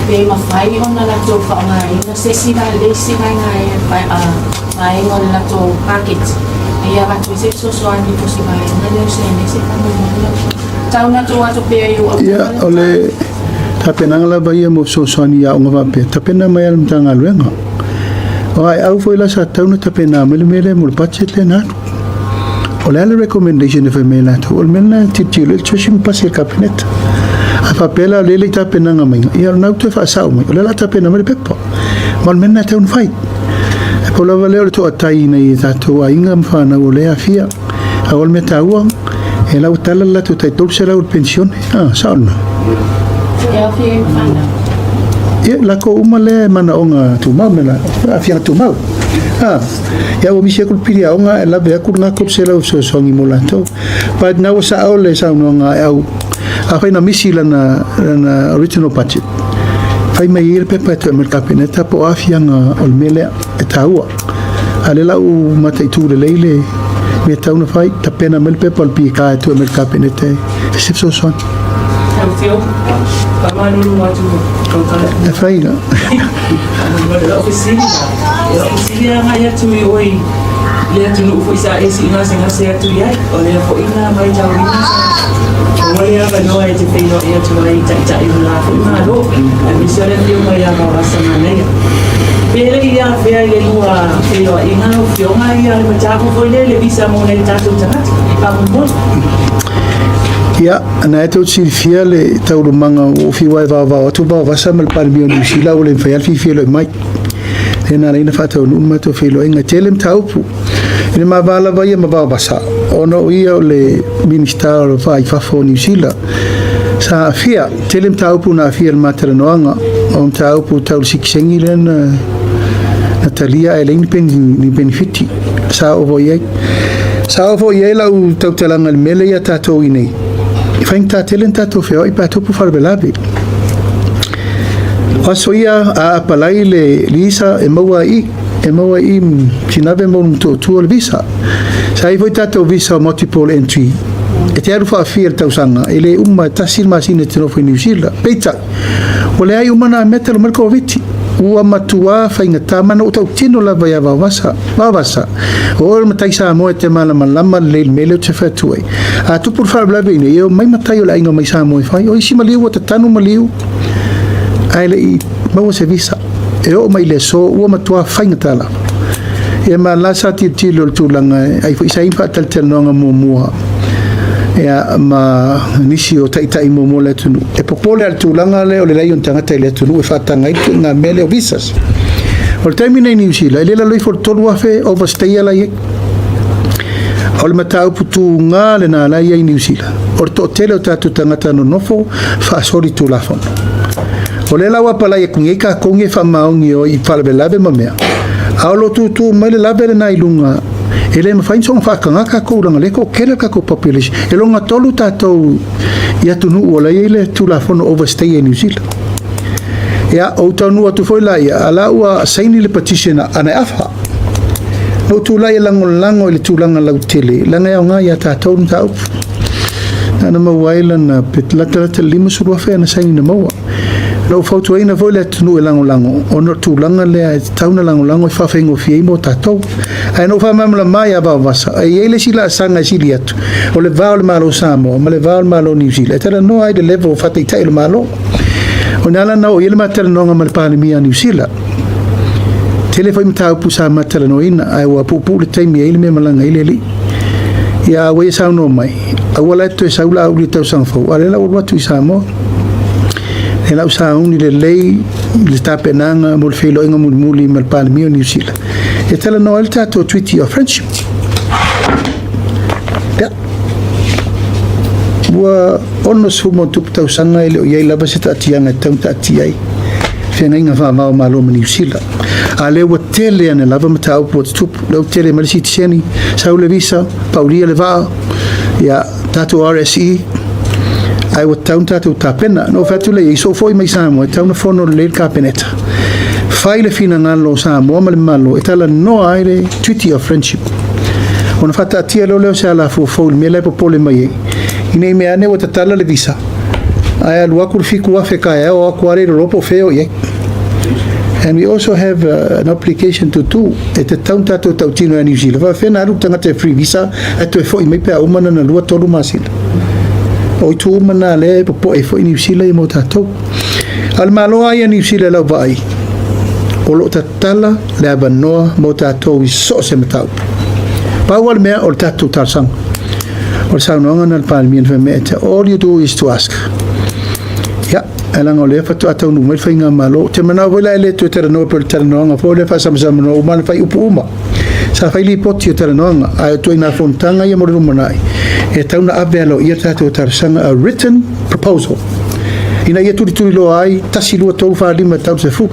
pe ma fai ona la to fa mai na se si va le si mai mai on la to packet e ia va tu se so ani to si mai na le se ka mo tau na to ato pe yo ya ole tapena la ba ia mo so ani ya nga va pe tapena mai al tanga luenga Ai au foi la sa tauna tapena mele mo budget le na. Ola le recommendation de femela to ol melna titilo el choshim pasir cabinet. A papela le tapena ngamai. Ia na to fa sa mai. Ola la tapena mele pepo. Mal melna taun fai. E pola vale to atai nei to ainga mfa na ole afia. A ol meta uang. E la utala la to tai tolsera ul pension. Sa no. Ia fi fana. Ia la ko umale mana onga tu mau mela afia tu mau ya o misia kul pili onga la be ku nga ko sela so songi molato pa na o sa ole sa onga au a fa na misi la na original budget fai mai ir pe pa to mer kapineta po afia nga ol mele taua ale la u mata tu le leile me ta una fai ta pena mel pe pal pi ka to mer kapineta se so son Pamanu watu da faina ofisili ngaya tu oi le tu no foi sa esi na se ngase tu ya o le fo ina mai jawina o le ava no ai te feino ia tu ai ta ina fo na lo a misione dio mai ava wasa na pele ia fe ai le lua feino ina no fio mai ia le machako foi le visa mo le tatu tanat pa mo Ya, ana eto silfia le tauru manga o fi wai va tu ba va samal Palemia ni sila o le fa fi lo mai. Ena ina fa tau numa to Feiloaiga telem taupu. Ina ma vala vai ma ba basa. Ono ia le minister o fa fa fo ni sila. Sa fia telem taupu na fia matera noanga. On taupu tau siksengi len Natalia ele ni benefiti. Sa o voi la u tau telanga mele ya tato inei. Fain ta telen ta to feo I pa to pu farbelabi. Aso ia a palai le lisa e maua I sinave mo to le visa. Sai foi ta to visa multiple entry. E te aru fa fier tau sanga ele tasil masine te no foi New Zealand. Peita. Ole ai umana metal merko viti. Ua matua fainga tamana o tau tino la vai vavasa o matai sa mo te malama le mele te fatuai a tu por far blabe ne eu mai matai o la inga mai sa mo fai o isi maliu o tanu maliu ai le mau se visa e o mai le so ua matua fainga tala e ma la sa ti lo tu langa ai foi sa impa tal no mo ya ma nisi o tai mo le tunu e popole al tulanga le o le lai on tangata le tunu e fatanga I nga mele o visas o termine New Zealand le la loi for tolu afe overstay ala ye o le matau putu nga le na la ye New Zealand o to tele o tatu tangata no nofo fa sori tu la fon o le la wa pala ye kunge ka konge fa maungi o I palbelabe mamea a lo tu mele la bele na ilunga ele ma fain song fa kanga ka ko ranga le ko kele ka ko population e longa tolu tatou ia tunu o lai le tulafono overstay e New Zealand ia o tonu atu foi la ia ala ua saini le petition ana afa no tulai lango le tulanga lau tele langa ia nga ia tatou na tau ana mawaila na petlata lima surua fe na saini na mawa no foto ina foi le tunu lango ono tulanga le tauna lango fa fengo fie mo tatou ai no fa mamla mai aba vasa ai ele sila sanga sili atu o le vaul malo samo ma le vaul malo New Zealand tera no ai de level fa te tai malo o nala na o ele matela no nga mal Palemia New Zealand tele foi mtau pusa matela no ina ai wa pupu le taimi ele me malanga ile li ya we sa no mai awala to sa ula uli tau sang fo ale la wa tu sa mo ela usa un le lei le tapenanga mo Feiloaiga muli mal Palemia New Zealand e tala no el tato treaty of friendship ya wa ono sumo tu tau sanga ile o yai lava se tatianga tau tatiai fenga inga fa malo New Zealand ale wa tele ana lava mata au tu lo tele mal si tseni saule visa paulia le va ya tato RSE ai wa tau tapena no fatule so foi mai samo tau na fono le capeneta faile fina ngalo samo mal malo etala no aire treaty of friendship ona fata tia lo se ala fo me le popole mai ine me ane wa tala le visa ai alua kurfiku Africa e o akware ropo feo ye and we also have an application to do at the town tato tautino in New Zealand fa fena lu tanga te free visa ato foi mai pe umana na lua tolu masil o tu umana le po e foi New Zealand mo tato al malo ai New Zealand la vai o lo tatala le abanoa mo tato so se metau pa wal me o tato tarsang o sa no ngana Palemia fa me all you do is to ask ya ala ngole fa tu atau no mai fa nga malo te mana vola ele tu tera no per tera no nga fo le fa sam no man fa upuma sa fa li poti tera no nga ai tu ina fontanga ia mo rumanai e tau na abelo ia tato tarsanga a written proposal ina ia tu lo ai tasilu to fa lima tau se fu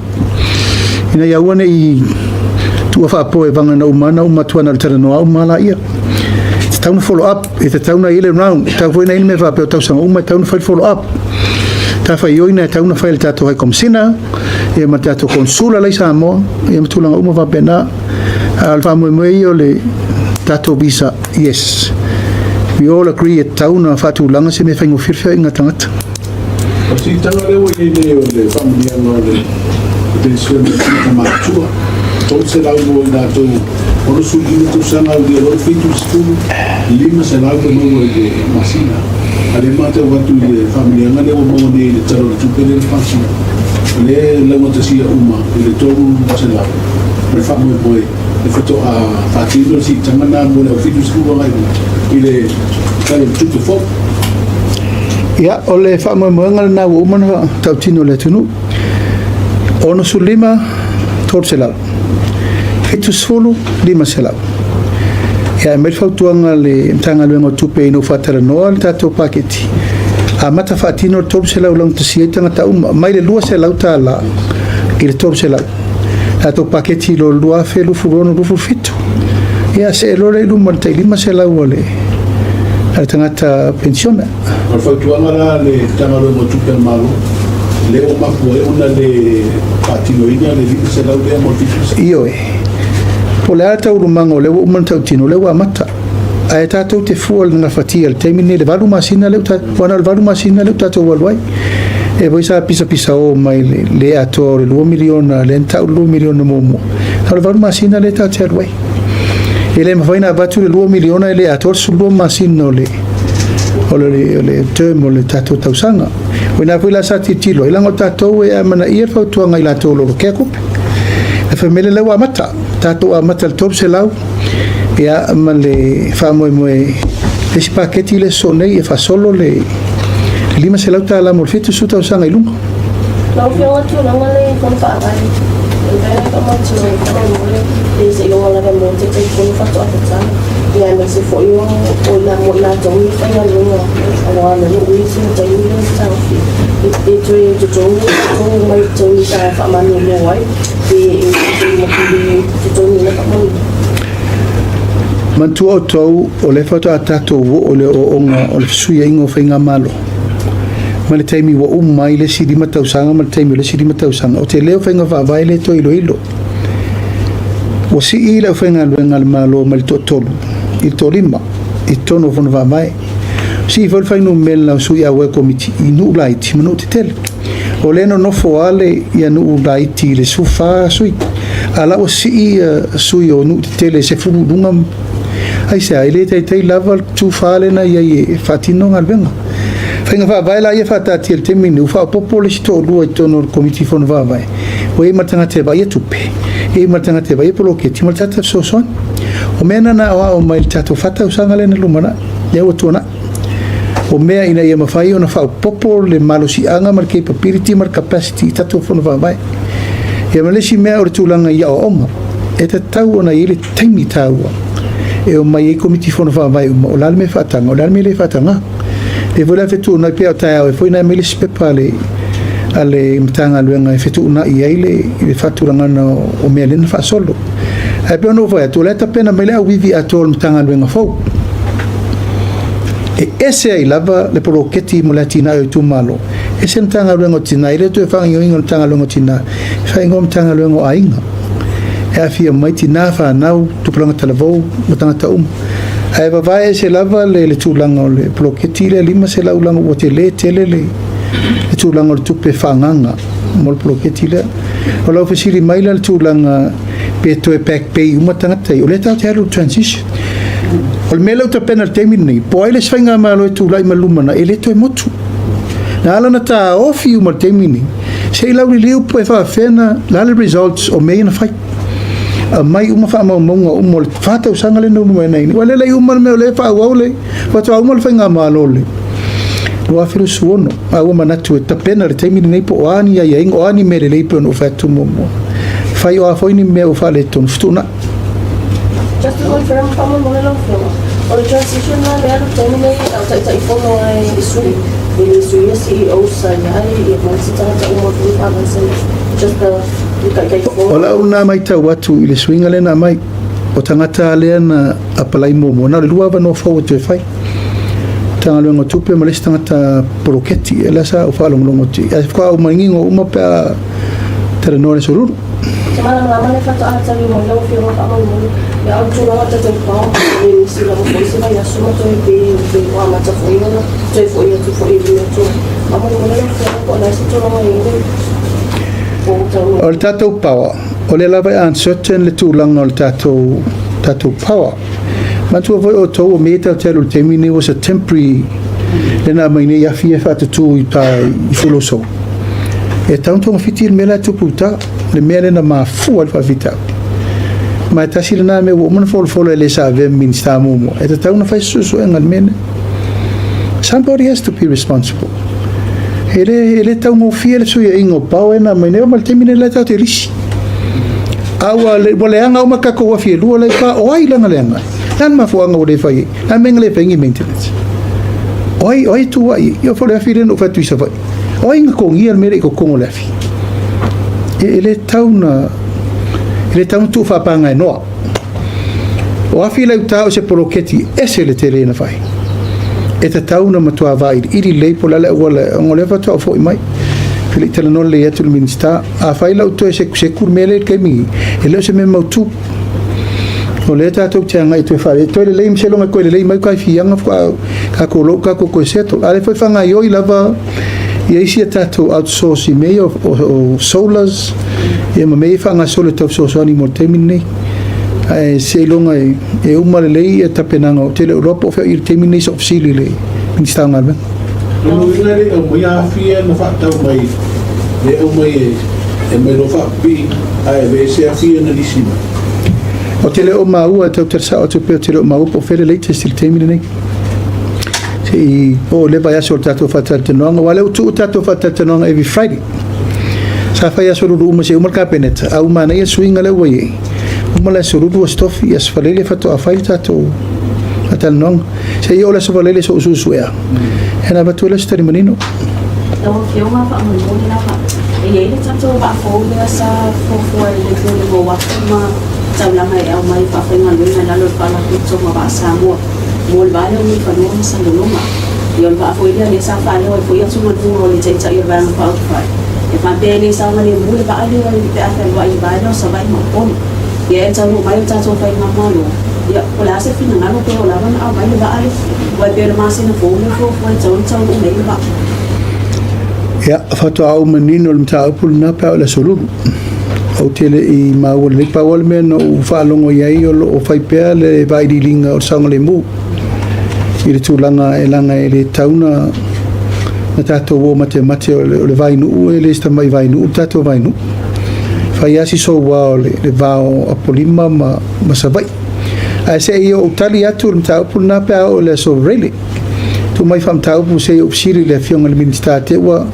ina ia wana i tu fa po e vanga no mana uma tu na tera no mala ia tau na follow up e tau na ile round tau foi na ile me va pe tau sang uma tau na follow up ta fa yoina tau na fail tato ai komsina e matato consula lai samo e mtulanga uma va pena al famo mo le tato visa yes we all agree tau na fatu langa se me fa ngofirfa inga tangata o si tanga le wo ile o le familia no le pensione di matua o se la wo na to o su di tu sana di lo fitu stu lima se la ko no de masina ale mate wa tu le familia ngale wo mo de le taro tu pe le fashion le la mo te sia uma le toru se la le famo boy le foto a fatino si tanga mo le fitu stu wa ile taro tu te fo ya ole famo mo ngal na wo man tautino le tunu ono su lima torsela itu solo lima sela ya me fautuanga le tanga lengo tupe no fatara no al tato paketi a mata fatino torsela long tsieta ngata mai le lua sela tala il torsela tato paketi lo lua fe lu furono lu fito ya se lo le lu monte lima sela wole al tangata pensiona al fautuanga le tanga lengo tupe malo le o mapu e una le patino ina le lima sela de mo fito io po le ata urumango le uman tautino le wa mata ai tatou te fuol na fatia le temine le valu masina le ta wana le valu masina le tatou walwai e voi sa pisa o mai le atore 2 miliona le tau 2 miliona momo le valu masina le ta terwai ele ma faina batu le 2 miliona le atore su 2 masina le ole termo le tatou tausanga wena pula sa titilo ilango tatou e amana ia fautua ngai la tolo ke kupe e famele le wa mata tato a mata top selau ya male famo moe esse paquete le sonei e fa solo le lima selau ta la morfito su ta usanga ilungo no fio atu na ngale kon pa ai e ka mo tsu e le se yo la ka mo te kon fa to ata ya me se fo yo o la mo la to i fa ya lungo ala na ni wi se ta yo sa e to to mai to i sa fa mani le wai mantu o tau o le fata atato o le o onga o le suia ingo whainga malo ma le taimi ua uma i le silima tausaga ma le taimi o le silima tausaga o te leo faiga vaavae le to iloilo ua sii i le aufaigaluega le malo ma le toʻatolu i le toʻalima i tono fona vaavae sii foi le fainu me le lausui aua komiti i nuu laiti ma nuu tetele o le nonofo ale ia nuu laiti i le sufa sui ala ua sii sui o nuu tetele se fululuga ai se ai le taitai lava tufa lena ia e faatinoga aluega faiga vaavae la ia faatatia le temini u faapopo le sitoʻalua i tono komiti fona vaavae ua i ma le tagata e vaia tupe e ma le tagata e vaia poloketi ma le tata fesoasoani o mea na aʻoaʻo mai le tatou faatausaga lena lumana ia ua tuanaʻi o mea ina ia mawhai ona whaupopo le malosianga ma le capability ma le capacity i tatou fona vaavae ia ma lesi mea o le tūlanga ia o oma e ta tau ona i le taimi tāua e o mai e komiti fona vaavae uma o lale me whaatanga o lale me le whaatanga e vola whetu unai pia o tai au e fwoi nai me le spepa ale mtanga luenga e whetu unai i le whaturangana o mea lena whaasolo e pia ono vai atu leta pena me le au vivi ato o mtanga luenga fau e ese ai lava le poroketi mo le tina o tu malo ese mtanga luenga tina ile tu e whangi o inga mtanga luenga tina whangi o mtanga luenga a inga e a fia mai tina whanau tupulanga talavou mtanga ta e vavae se lava le tūlanga o le poroketi le lima se laulanga o te le tele le tūlanga o le tupe whanganga mo le poroketi le o lau Fesili maila le tūlanga pe toe pack pay umatanga tai o le tau te haru transition o le mele uta pena le teimini nei po ai le swainga malo e tūlai malumana e le toe motu na ala na ta ofi uma le teimini se i lau li liu po e whaafena la le results o mei na whai a mai uma wha maunga uma le whātau sanga le nunu e nei wa le lei uma me o le wha au le watu au ma le whainga malo le Lua firu suono a uma natu e tapena le teimini nei po o ani ai ingo o ani me le leipe ono whatu mo whai o a whoini me o wha le tonu futuna Just to confirm, kama mo lang film. O transition na le terminate outside sa ifono ay isuri. Ni isuri CEO sa yari e mo sa tata mo tu avansa. Just the Ola una mai tau watu i le swinga le na mai o tangata lea na apalai momo na le lua va no fo te fai. Tanga le ngotupe ma le tangata poroketi e la sa o fa longo ti. E fa o mangingo uma pa tere no le soruru. Semana mama le fato ata li mo lo film pa mo ya o tulo ata te pa ni si la mo se vai assumo to be wa ma ta foi no to foi to amo mo le film ko na si to no mo o le tatou pawa o le lava uncertain le tūlanga o le tatou pawa ma tua voi o tau o me tau telu le temini was a temporary lena mai nei afi e whatatu i fuloso e tauntonga fiti il mela tuputa le mea lena ma fua le whawhita ma e tasi lena me wo mana folo e le sa ave minsta mumo e ta tauna fai susu e ngal mene somebody has to be responsible ele tau mo fia le suia ingo pau ena mai neva mal temine le tau te risi awa le boleanga uma kako wa fia lua le pa oi langa lenga nan ma fuanga o le fai a menga le fengi maintenance oi tu ai io fo le fia no fatu isa vai oi nga kongi al mere ko kongo le fi ele tau tu fa panga no o afi le tau se poroketi ese le tele na fai e ta tauna matua vai iri lei po la wala ngole fa to fo mai fili tele non le atu minista a fai la to se kur mele ke mi e le se me mautu o le ta to tanga i to fa to le lei mselo ko le lei mai ka fi anga ka ko lo ka ko seto ale foi fanga yo i lava e isi ta to outsource me o solars e ma me fanga solo to so ani mo termine se longa e uma lei e tapenanga o tele Europa o ir termine so Fesili le ministra ngalba no ile o ia fia na fa tau mai le o mai e mai lo fa bi ai ve se fia na disima o tele o mau e tau tersa o tele o mau po fere lei testil termine nei se o le vai a soltato fatal tenonga wale o tu tato fatal tenonga every Friday sa fa ya solo uma se uma capeneta a uma na ia swinga le wai uma la solo do stof ia sfalele fato a faita to atal non se io la sfalele so su ea ena batula stari menino Então, que uma família e ele tanto vai fora essa fofo ele que o uma também é uma família na local que só uma basa mo vale o me falou essa luma Ia ma foi le sa fa le foi atu mo mo le tsa ia bang pa fa. E fa bene sa ma le mo le ba ale le te afa vai vai no sa vai mo on. Ia tsa no mai tsa so fa ma ma lo. Ia ola se fina ngalo ko ola ma a vai le ba ale. Vai pe ma se no fo mo fo tsa no nei ba. Ia fatu au menino le mta upul na pa le solu. O tele I mau le pa wal men o fa longo ia o fai pe le vai di linga o sanga le mu. I le tūlanga e langa e le tauna na tātou o mate o le vainu e le sta mai vainu tātou vainu fai asi so wa le vao apolima ma savai a se I o tali atu le taupu na pea o le so rele tu mai fam taupu se o siri le fionga le minister te wa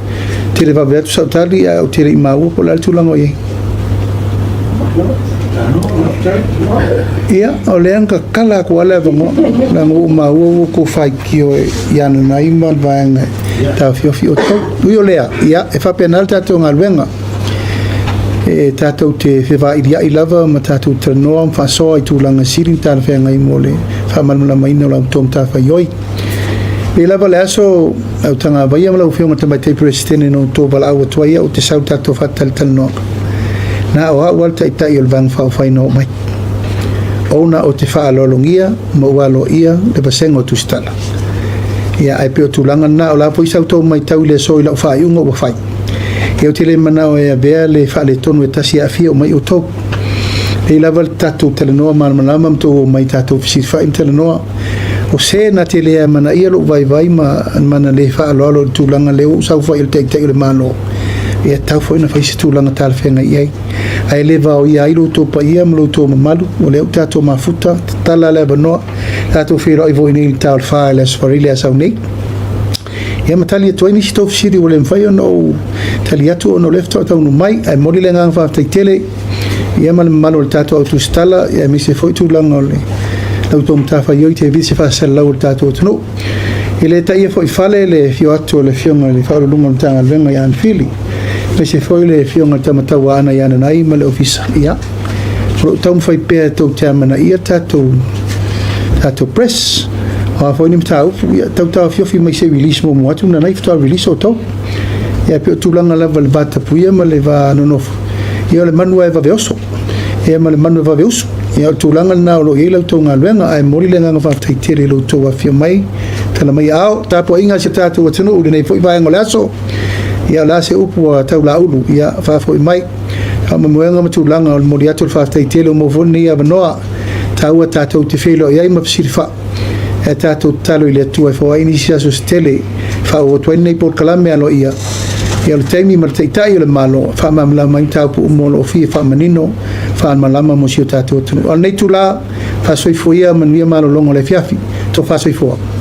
te le vave atu sa tali o te le imau po la tūlanga o ye ia o le anga kala ko ala vango na ngo ma wo ko fai ki o ia na ima vanga ta fio o to yo lea ia e fa penal ta to ngalwenga e ta to te fe va idia I lava ma ta to no fa so I tu langa sirin ta fe ngai mole fa mal la mai no la tom ta fa yoi e lava le aso au tanga vai am la fio ma te mai te presidente no to vala o to ia o te sau ta to fa tal no na o walta ita I vang fa fa no mai ona o te wha alolongia mo walo ia le pasengo Tusitala ia ai peo tūlanga na o la po isau tō mai tau le soi lau wha iunga wa whai e o te le manao e a bea le wha le tonu e tasi a fia o mai o tō le lava le tātou telenoa malama mto o mai tātou fisir wha im telenoa o se na te lea mana ia lo vai vai mana le wha alolo tūlanga leo sau wha il teik teik le mano ia tau foi na faisi tūlanga tāle whenga iai ai le vao ia I loto pa ia mo loto mamalu o le tato mafuta tala le banoa tato Feiloaiga I voi nei tau fa le sfarile a sau nei ia matali atu ai nisi tau fisiri o le mwhai ono tali atu ono lefto tau no mai ai mori le ngang fa teitele ia ma le mamalu le tato au Tusitala ia mi se foi tūlanga o le lauto mtafa ioi te vise fa sel lau le tato tunu I le ta ia foi fale le fio atu le fionga le whaoro lunga mtanga alvenga ia anfili pe se foi le fionga tamatawa ana ia nai ma le ofisa ia ro tau fai pe tau tamana ia tato press a foi ni tau ia tau fio mai se release mo atu na nai tau release o tau ia pe tulanga la val bata puia ma le va no ia le manua va veoso ia ma le manua va veoso ia tulanga na lo ia tau ngalwenga ai mori le nga fa taitere lo tau fio mai tala mai au tapo inga se tatu tunu le nei foi vai ngolaso ia la se upu tau la ulu ia fa foi mai ama moenga matulanga o moriato fa taitele mo voni ia banoa tau tatu te Feiloaiga ma sirfa e tatu talo ile tu fo ai ni sia sostele fa o to nei por Palemia lo ia le taimi ma taitai le malo fa mamla mai tau pu mo lo fi fa manino fa malama mo sio tatu tu al nei tu la fa soi foia man via malo longo le fiafi to fa soi foia